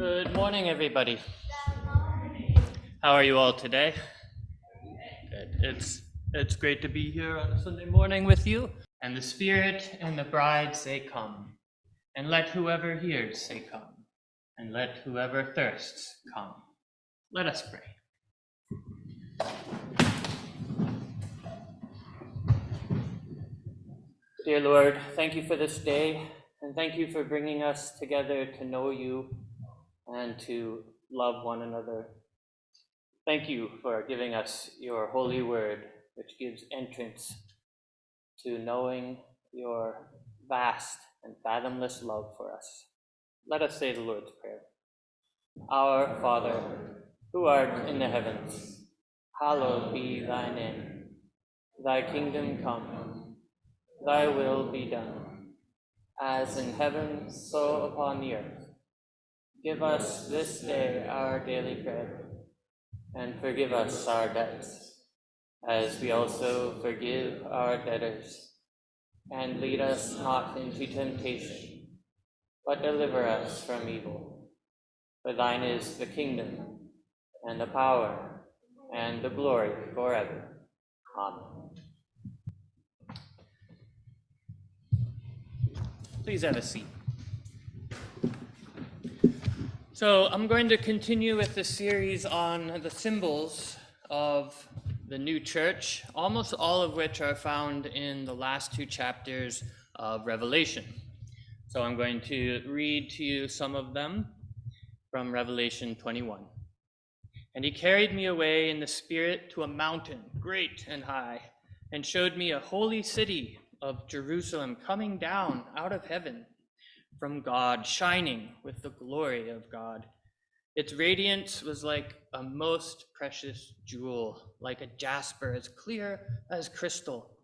Good morning, everybody. How are you all today? Good. It's great to be here on a Sunday morning with you. And the Spirit and the bride say, "Come." And let whoever hears say, "Come." And let whoever thirsts come. Let us pray. Dear Lord, thank you for this day, and thank you for bringing us together to know you and to love one another. Thank you for giving us your holy word, which gives entrance to knowing your vast and fathomless love for us. Let us say the Lord's Prayer. Our Father, who art in the heavens, hallowed be thy name. Thy kingdom come, thy will be done, as in heaven, so upon the earth. Give us this day our daily bread, and forgive us our debts, as we also forgive our debtors. And lead us not into temptation, but deliver us from evil. For thine is the kingdom, and the power, and the glory forever. Amen. Please have a seat. So I'm going to continue with the series on the symbols of the new church, almost all of which are found in the last two chapters of Revelation. So I'm going to read to you some of them from Revelation 21. And he carried me away in the Spirit to a mountain, great and high, and showed me a holy city of Jerusalem coming down out of heaven from God, shining with the glory of God. Its radiance was like a most precious jewel, like a jasper, as clear as crystal.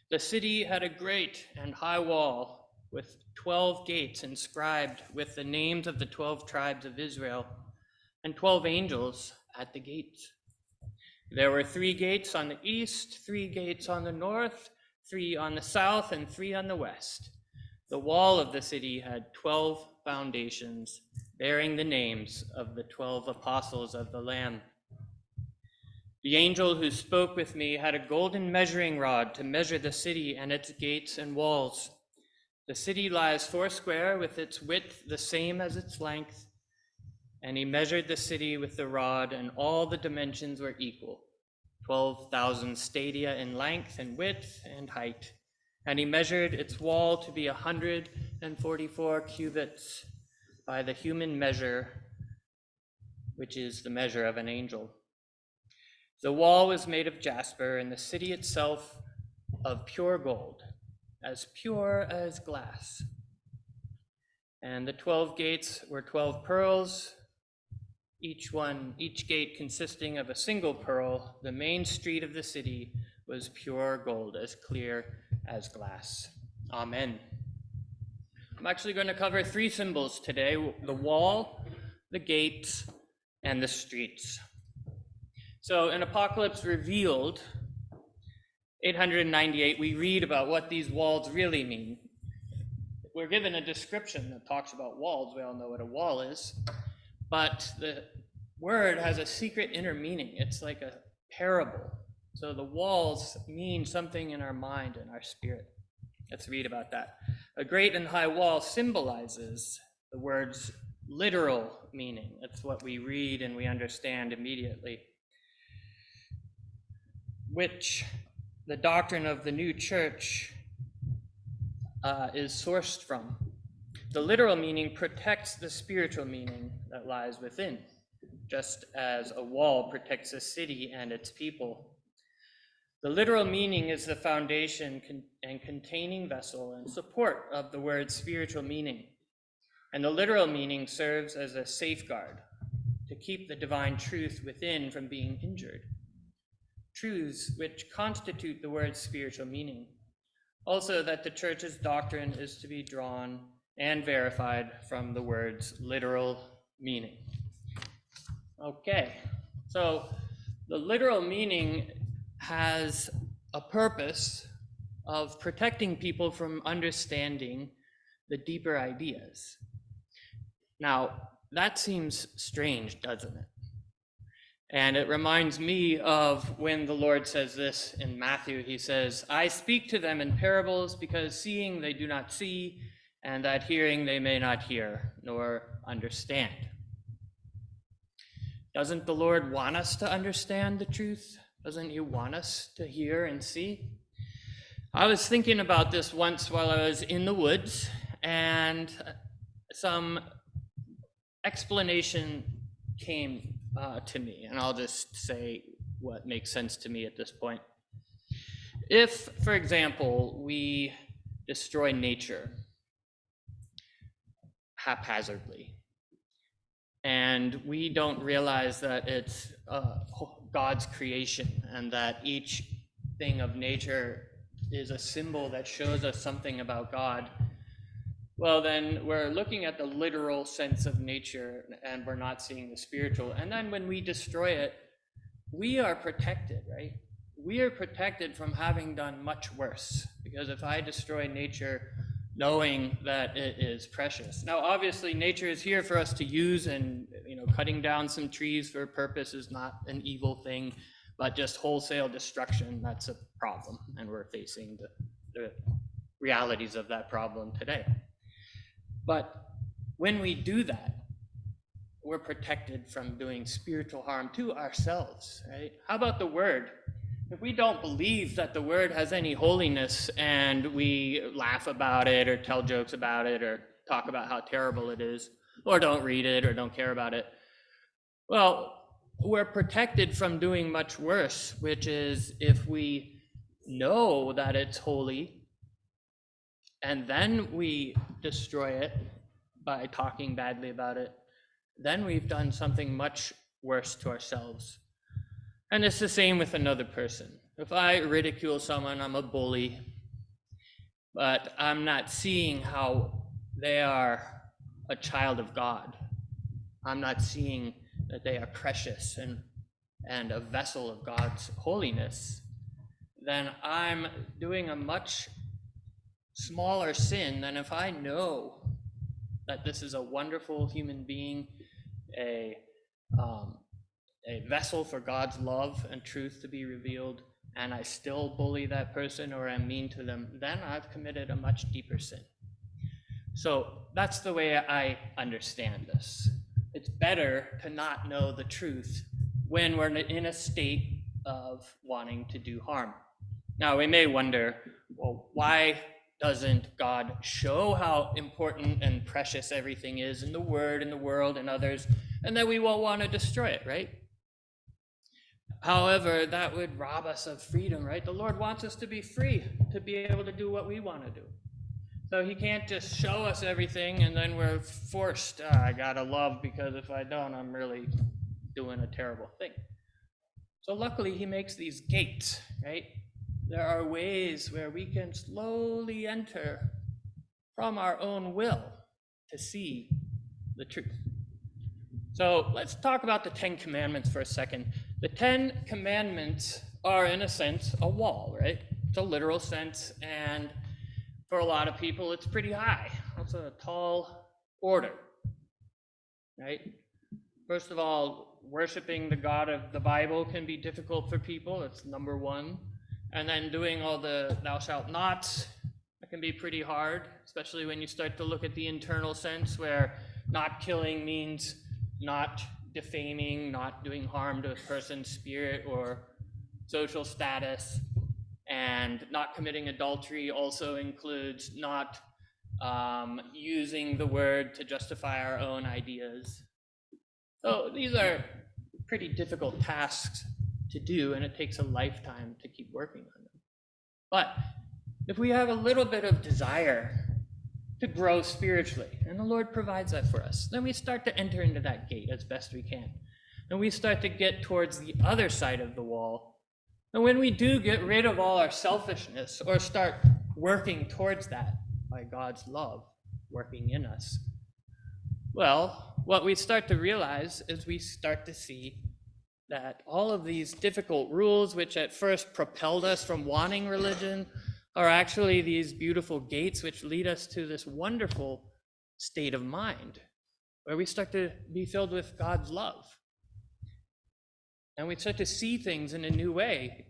The city had a great and high wall with 12 gates inscribed with the names of the 12 tribes of Israel, and 12 angels at the gates. There were 3 gates on the east, 3 gates on the north, 3 on the south, and 3 on the west. The wall of the city had 12 foundations, bearing the names of the 12 apostles of the Lamb. The angel who spoke with me had a golden measuring rod to measure the city and its gates and walls. The city lies 4 square, with its width the same as its length. And he measured the city with the rod, and all the dimensions were equal, 12,000 stadia in length and width and height. And he measured its wall to be 144 cubits by the human measure, which is the measure of an angel. The wall was made of jasper, and the city itself of pure gold, as pure as glass. And the 12 gates were 12 pearls, each gate consisting of a single pearl. The main street of the city was pure gold, as clear as glass. Amen. I'm actually going to cover 3 symbols today: the wall, the gates, and the streets. So in Apocalypse Revealed, 898, we read about what these walls really mean. We're given a description that talks about walls. We all know what a wall is. But the word has a secret inner meaning. It's like a parable. So the walls mean something in our mind and our spirit. Let's read about that. A great and high wall symbolizes the word's literal meaning. That's what we read and we understand immediately, which the doctrine of the new church is sourced from. The literal meaning protects the spiritual meaning that lies within, just as a wall protects a city and its people. The literal meaning is the foundation and containing vessel and support of the word's spiritual meaning. And the literal meaning serves as a safeguard to keep the divine truth within from being injured. Truths which constitute the word's spiritual meaning. Also, that the church's doctrine is to be drawn and verified from the word's literal meaning. Okay, so the literal meaning has a purpose of protecting people from understanding the deeper ideas. Now, that seems strange, doesn't it? And it reminds me of when the Lord says this in Matthew. He says, I speak to them in parables because seeing they do not see, and that hearing they may not hear nor understand. Doesn't the Lord want us to understand the truth? Doesn't he want us to hear and see? I was thinking about this once while I was in the woods, and some explanation came to me, and I'll just say what makes sense to me at this point. If, for example, we destroy nature haphazardly, and we don't realize that it's God's creation, and that each thing of nature is a symbol that shows us something about God, well, then we're looking at the literal sense of nature and we're not seeing the spiritual. And then when we destroy it, we are protected, right? We are protected from having done much worse. Because if I destroy nature knowing that it is precious. Now, obviously, nature is here for us to use, and cutting down some trees for a purpose is not an evil thing, but just wholesale destruction, that's a problem. And we're facing the realities of that problem today. But when we do that, we're protected from doing spiritual harm to ourselves, right? How about the word? If we don't believe that the word has any holiness and we laugh about it or tell jokes about it or talk about how terrible it is, or don't read it or don't care about it, well, we're protected from doing much worse, which is if we know that it's holy and then we destroy it by talking badly about it, then we've done something much worse to ourselves. And it's the same with another person. If I ridicule someone, I'm a bully, but I'm not seeing how they are a child of God. I'm not seeing that they are precious and a vessel of God's holiness, then I'm doing a much smaller sin than if I know that this is a wonderful human being, a vessel for God's love and truth to be revealed, and I still bully that person or am mean to them, then I've committed a much deeper sin. So that's the way I understand this. It's better to not know the truth when we're in a state of wanting to do harm. Now, we may wonder, well, why doesn't God show how important and precious everything is in the Word, in the world, and others, and then we won't want to destroy it, right? However, that would rob us of freedom, right? The Lord wants us to be free, to be able to do what we want to do. So he can't just show us everything and then we're forced, I gotta love, because if I don't, I'm really doing a terrible thing. So luckily he makes these gates, right? There are ways where we can slowly enter from our own will to see the truth. So let's talk about the 10 Commandments for a second. The 10 Commandments are, in a sense, a wall, right? It's a literal sense, and for a lot of people, it's pretty high. It's a tall order, right? First of all, worshiping the God of the Bible can be difficult for people. It's number one. And then doing all the thou shalt nots, that can be pretty hard, especially when you start to look at the internal sense where not killing means not defaming, not doing harm to a person's spirit or social status. And not committing adultery also includes not using the word to justify our own ideas. So these are pretty difficult tasks to do, and it takes a lifetime to keep working on them. But if we have a little bit of desire to grow spiritually, and the Lord provides that for us, then we start to enter into that gate as best we can. And we start to get towards the other side of the wall. And when we do get rid of all our selfishness, or start working towards that by God's love working in us, well, what we start to realize is we start to see that all of these difficult rules, which at first propelled us from wanting religion, are actually these beautiful gates which lead us to this wonderful state of mind where we start to be filled with God's love. And we start to see things in a new way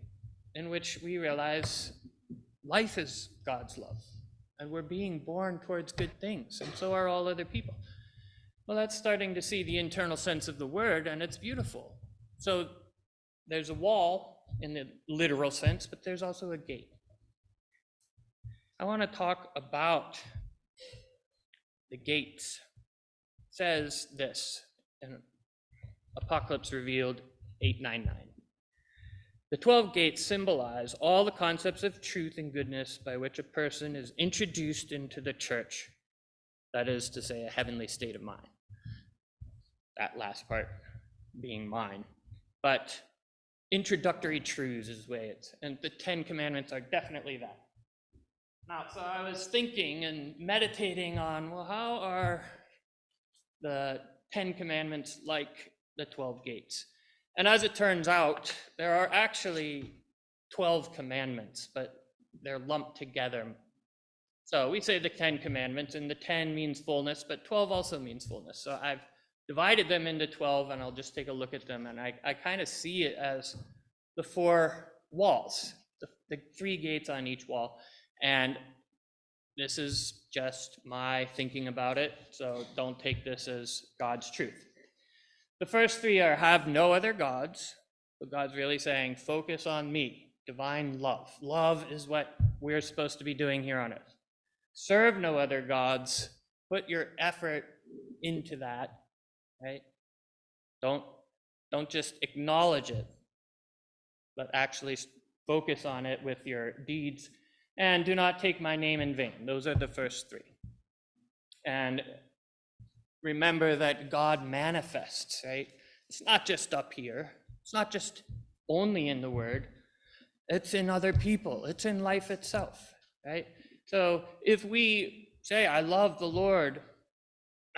in which we realize life is God's love. And we're being born towards good things, and so are all other people. Well, that's starting to see the internal sense of the word, and it's beautiful. So there's a wall in the literal sense, but there's also a gate. I want to talk about the gates. It says this in Apocalypse Revealed 8:9-9. The 12 gates symbolize all the concepts of truth and goodness by which a person is introduced into the church. That is to say, a heavenly state of mind. That last part being mine. But introductory truths is the way it's, and the 10 Commandments are definitely that. Now, so I was thinking and meditating on, well, how are the 10 Commandments like the 12 gates? And as it turns out, there are actually 12 commandments, but they're lumped together. So we say the 10 commandments, and the 10 means fullness, but 12 also means fullness. So I've divided them into 12, and I'll just take a look at them. And I kind of see it as the 4 walls, the 3 gates on each wall. And this is just my thinking about it, so don't take this as God's truth. The first 3 are have no other gods. So God's really saying, focus on me, divine love. Love is what we're supposed to be doing here on earth. Serve no other gods. Put your effort into that, right? Don't just acknowledge it, but actually focus on it with your deeds. And do not take my name in vain. Those are the first 3. And remember that God manifests, right? It's not just up here. It's not just only in the Word. It's in other people. It's in life itself, right? So if we say, I love the Lord,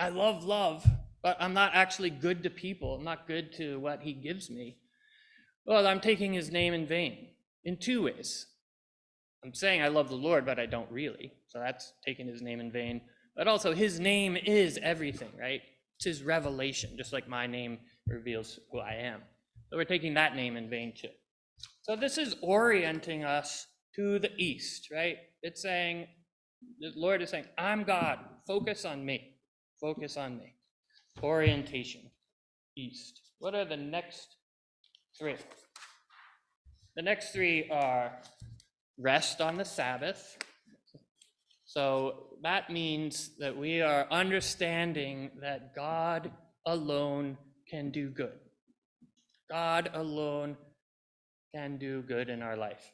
I love love, but I'm not actually good to people, I'm not good to what he gives me, well, I'm taking his name in vain in 2 ways. I'm saying I love the Lord, but I don't really. So that's taking his name in vain. But also, his name is everything, right? It's his revelation, just like my name reveals who I am. So we're taking that name in vain too. So this is orienting us to the east, right? It's saying, the Lord is saying, I'm God. Focus on me. Focus on me. Orientation, east. What are the next 3? The next 3 are rest on the Sabbath. So that means that we are understanding that God alone can do good. God alone can do good in our life.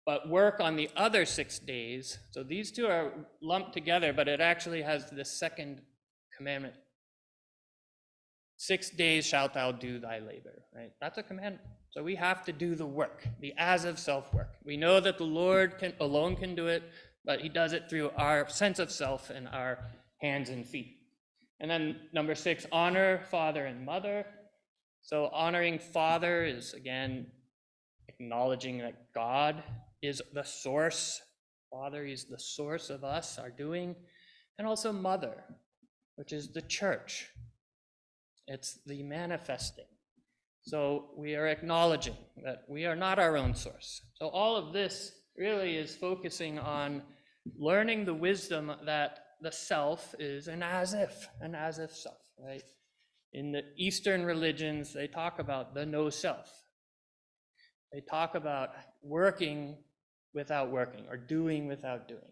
But work on the other 6 days. So these 2 are lumped together, but it actually has the second commandment. 6 days shalt thou do thy labor, right? That's a commandment. So we have to do the work, the as of self work. We know that the Lord alone can do it, but he does it through our sense of self and our hands and feet. And then number 6, honor father and mother. So honoring father is, again, acknowledging that God is the source. Father is the source of us, our doing. And also mother, which is the church. It's the manifesting. So we are acknowledging that we are not our own source. So all of this really is focusing on learning the wisdom that the self is an as if self, right? In the Eastern religions, they talk about the no self. They talk about working without working, or doing without doing.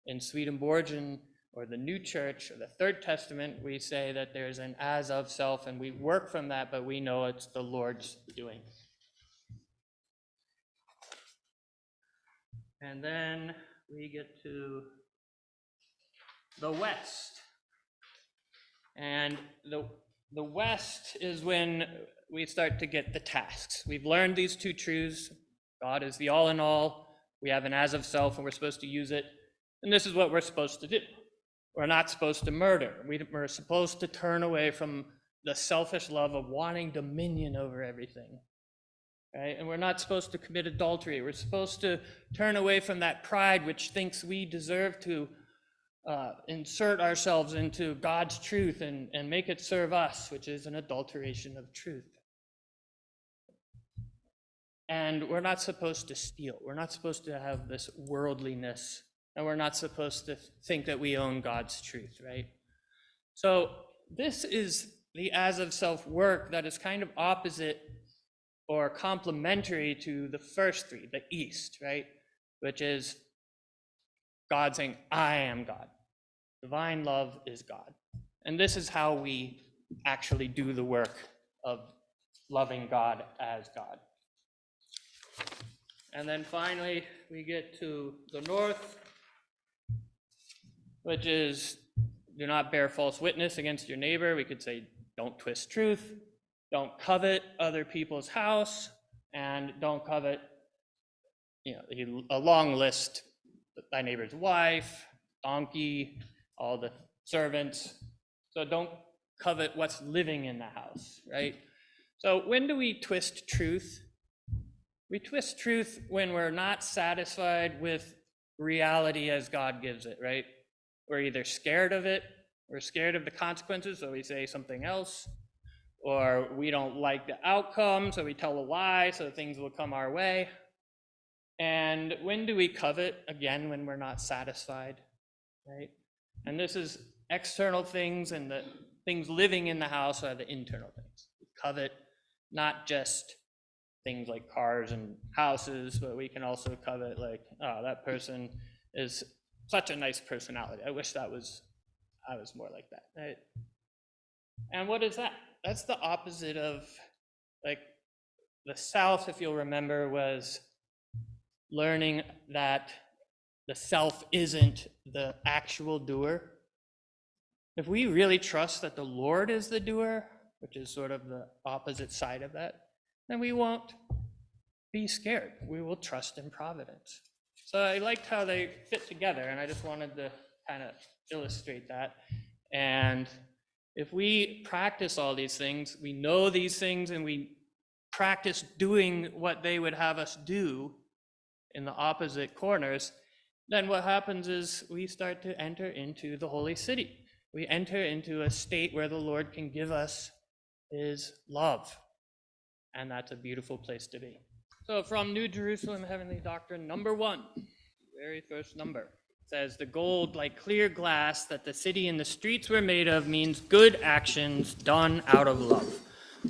In Swedenborgian, or the New Church, or the Third Testament, we say that there's an as of self, and we work from that, but we know it's the Lord's doing. And then we get to the West. And the West is when we start to get the tasks. We've learned these 2 truths. God is the all in all. We have an as of self, and we're supposed to use it. And this is what we're supposed to do. We're not supposed to murder. We're supposed to turn away from the selfish love of wanting dominion over everything, right? And we're not supposed to commit adultery. We're supposed to turn away from that pride which thinks we deserve to insert ourselves into God's truth and make it serve us, which is an adulteration of truth. And we're not supposed to steal. We're not supposed to have this worldliness, and we're not supposed to think that we own God's truth, right? So this is the as of self work that is kind of opposite or complementary to the first three, the east, right? Which is God saying, I am God. Divine love is God. And this is how we actually do the work of loving God as God. And then finally, we get to the north, which is do not bear false witness against your neighbor. We could say, don't twist truth, don't covet other people's house, and don't covet, a long list, thy neighbor's wife, donkey, all the servants. So don't covet what's living in the house, right? So when do we twist truth? We twist truth when we're not satisfied with reality as God gives it, right? We're either scared of it, we're scared of the consequences, so we say something else, or we don't like the outcome, so we tell a lie, so things will come our way. And when do we covet? Again, when we're not satisfied, right? And this is external things, and the things living in the house are the internal things. We covet not just things like cars and houses, but we can also covet like, oh, that person is such a nice personality. I wish I was more like that, right? And what is that? That's the opposite of, like, the South, if you'll remember, was learning that the self isn't the actual doer. If we really trust that the Lord is the doer, which is sort of the opposite side of that, then we won't be scared. We will trust in providence. So I liked how they fit together, and I just wanted to kind of illustrate that. And if we practice all these things, we know these things, and we practice doing what they would have us do in the opposite corners, then what happens is we start to enter into the holy city. We enter into a state where the Lord can give us his love. And that's a beautiful place to be. So from New Jerusalem Heavenly Doctrine, number 1, very first number, says, the gold like clear glass that the city and the streets were made of means good actions done out of love,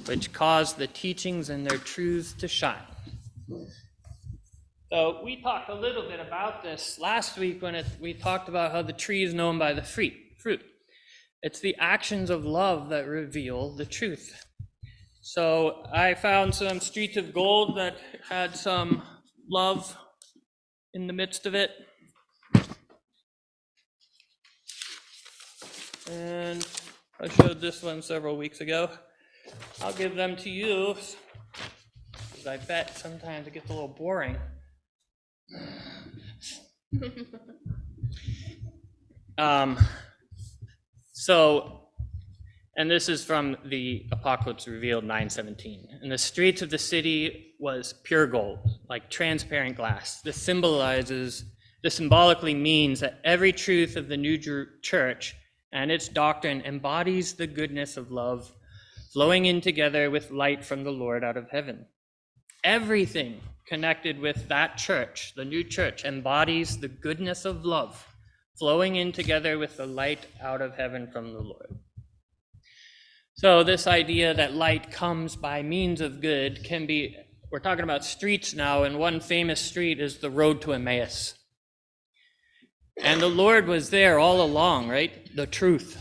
which cause the teachings and their truths to shine. So we talked a little bit about this last week when we talked about how the tree is known by the fruit. It's the actions of love that reveal the truth. So I found some streets of gold that had some love in the midst of it. And I showed this one several weeks ago. I'll give them to you, because I bet sometimes it gets a little boring. And this is from the Apocalypse Revealed 9:17. And the streets of the city was pure gold, like transparent glass. This symbolically means that every truth of the new church and its doctrine embodies the goodness of love, flowing in together with light from the Lord out of heaven. Everything connected with that church, the new church, embodies the goodness of love, flowing in together with the light out of heaven from the Lord. So this idea that light comes by means of good can be, we're talking about streets now, and one famous street is the road to Emmaus. And the Lord was there all along, right? The truth,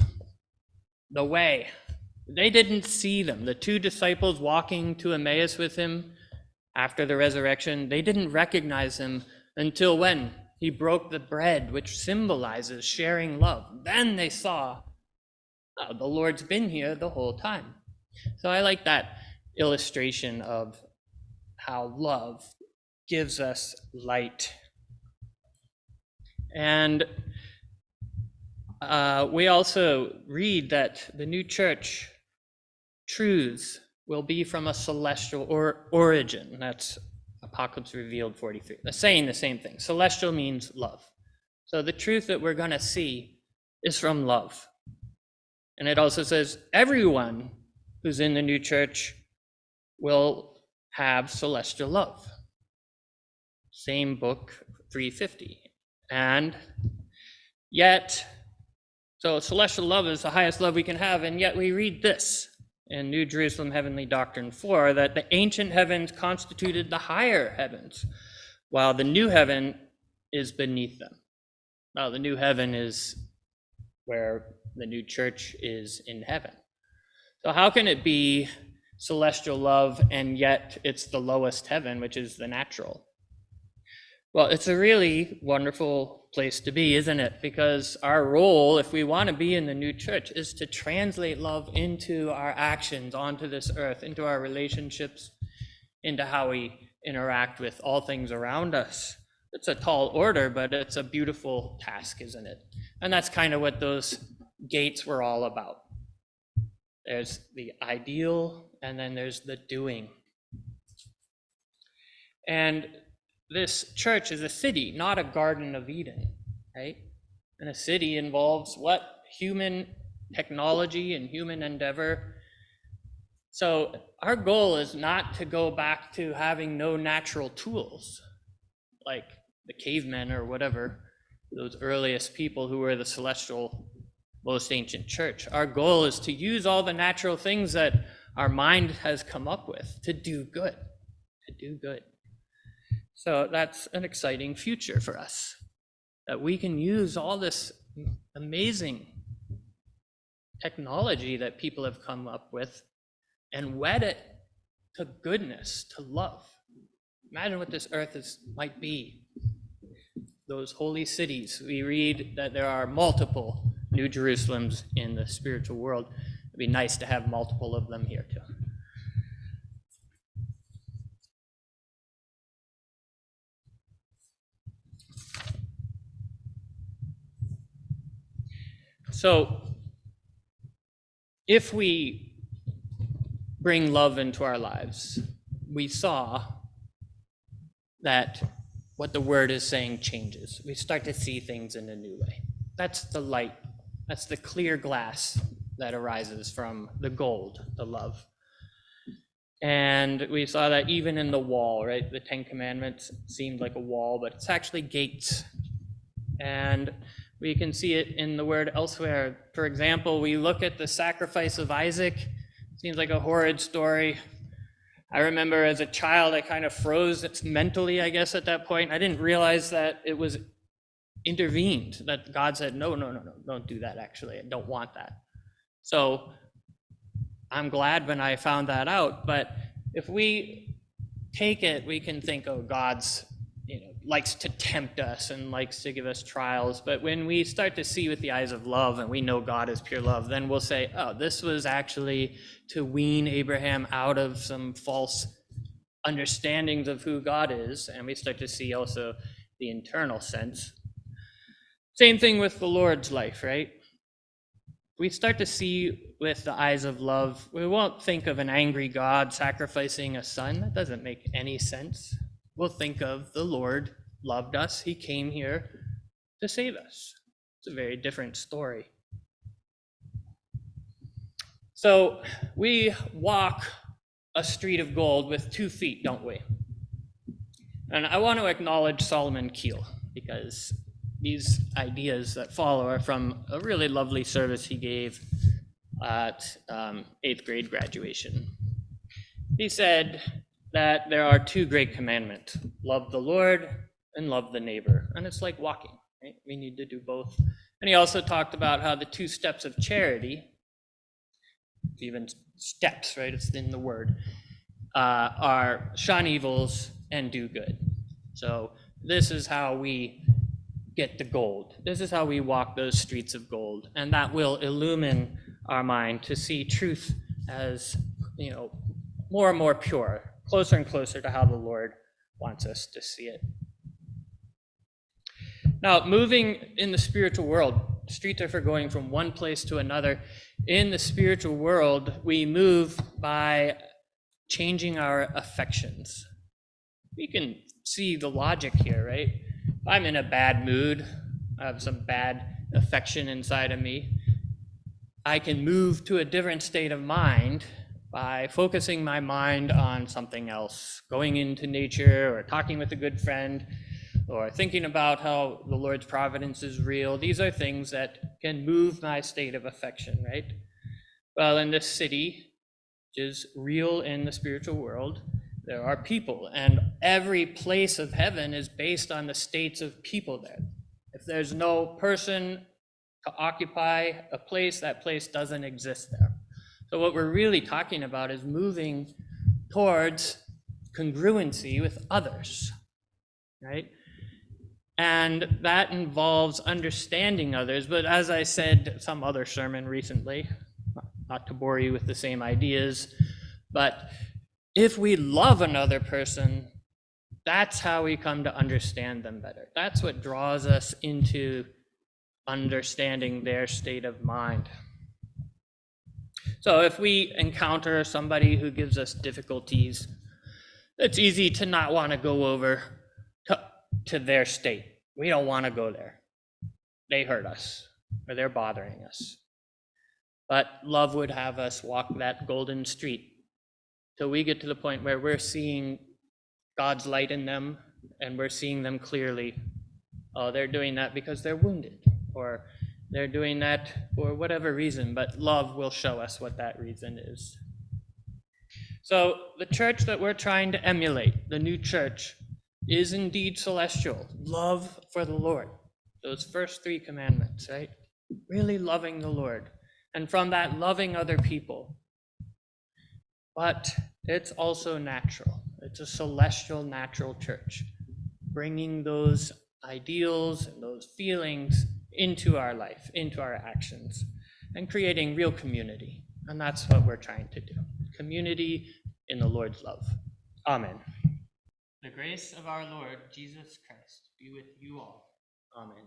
the way. They didn't see them. The 2 disciples walking to Emmaus with him after the resurrection, they didn't recognize him until when? He broke the bread, which symbolizes sharing love. Then they saw, oh, the Lord's been here the whole time. So I like that illustration of how love gives us light. And we also read that the new church truths will be from a celestial origin. That's Apocalypse Revealed 43. They're saying the same thing. Celestial means love. So the truth that we're going to see is from love. And it also says everyone who's in the new church will have celestial love. Same book, 350. And yet, so celestial love is the highest love we can have, and yet we read this in New Jerusalem Heavenly Doctrine 4, that the ancient heavens constituted the higher heavens, while the new heaven is beneath them. Now, the new heaven is where the new church is in heaven. So how can it be celestial love and yet it's the lowest heaven, which is the natural? Well, it's a really wonderful place to be, isn't it? Because our role, if we want to be in the new church, is to translate love into our actions, onto this earth, into our relationships, into how we interact with all things around us. It's a tall order, but it's a beautiful task, isn't it? And that's kind of what those gates were all about. There's the ideal, and then there's the doing. And this church is a city, not a Garden of Eden, right? And a city involves what? Human technology and human endeavor. So our goal is not to go back to having no natural tools, like the cavemen or whatever, those earliest people who were the celestial, most ancient church. Our goal is to use all the natural things that our mind has come up with to do good, So that's an exciting future for us, that we can use all this amazing technology that people have come up with and wed it to goodness, to love. Imagine what this earth might be. Those holy cities. We read that there are multiple New Jerusalems in the spiritual world. It'd be nice to have multiple of them here too. So, if we bring love into our lives, we saw that what the word is saying changes. We start to see things in a new way. That's the light. That's the clear glass that arises from the gold, the love. And we saw that even in the wall, right? The 10 Commandments seemed like a wall, but it's actually gates. And we can see it in the word elsewhere. For example, we look at the sacrifice of Isaac. It seems like a horrid story. I remember as a child, I kind of froze mentally, I guess, at that point. I didn't realize that it was intervened, that God said, no, don't do that, actually. I don't want that. So I'm glad when I found that out. But if we take it, we can think, oh, God's likes to tempt us and likes to give us trials. But when we start to see with the eyes of love and we know God is pure love, then we'll say, oh, this was actually to wean Abraham out of some false understandings of who God is. And we start to see also the internal sense. Same thing with the Lord's life, right? We start to see with the eyes of love. We won't think of an angry God sacrificing a son. That doesn't make any sense. We'll think of the Lord loved us. He came here to save us. It's a very different story. So we walk a street of gold with 2 feet, don't we? And I want to acknowledge Solomon Keel, because these ideas that follow are from a really lovely service he gave at 8th grade graduation. He said that there are 2 great commandments: love the Lord and love the neighbor. And it's like walking, right? We need to do both. And he also talked about how the 2 steps of charity, even steps, right? It's in the word, are shun evils and do good. So this is how we get the gold. This is how we walk those streets of gold. And that will illumine our mind to see truth as, more and more pure, closer and closer to how the Lord wants us to see it. Now, moving in the spiritual world, streets are for going from one place to another. In the spiritual world, we move by changing our affections. We can see the logic here, right? If I'm in a bad mood, I have some bad affection inside of me, I can move to a different state of mind by focusing my mind on something else, going into nature or talking with a good friend or thinking about how the Lord's providence is real. These are things that can move my state of affection, right? Well, in this city, which is real in the spiritual world, there are people, and every place of heaven is based on the states of people there. If there's no person to occupy a place, that place doesn't exist there. So what we're really talking about is moving towards congruency with others, right? And that involves understanding others. But as I said some other sermon recently, not to bore you with the same ideas, but if we love another person, that's how we come to understand them better. That's what draws us into understanding their state of mind. So if we encounter somebody who gives us difficulties, it's easy to not want to go over to their state. We don't want to go there. They hurt us, or they're bothering us. But love would have us walk that golden street till we get to the point where we're seeing God's light in them and we're seeing them clearly. Oh, they're doing that because they're wounded, or they're doing that for whatever reason, but love will show us what that reason is. So the church that we're trying to emulate, the new church, is indeed celestial. Love for the Lord. Those first 3 commandments, right? Really loving the Lord. And from that, loving other people. But it's also natural. It's a celestial, natural church, bringing those ideals and those feelings into our life, into our actions, and creating real community. And that's what we're trying to do. Community in the Lord's love. Amen. The grace of our Lord Jesus Christ be with you all. Amen.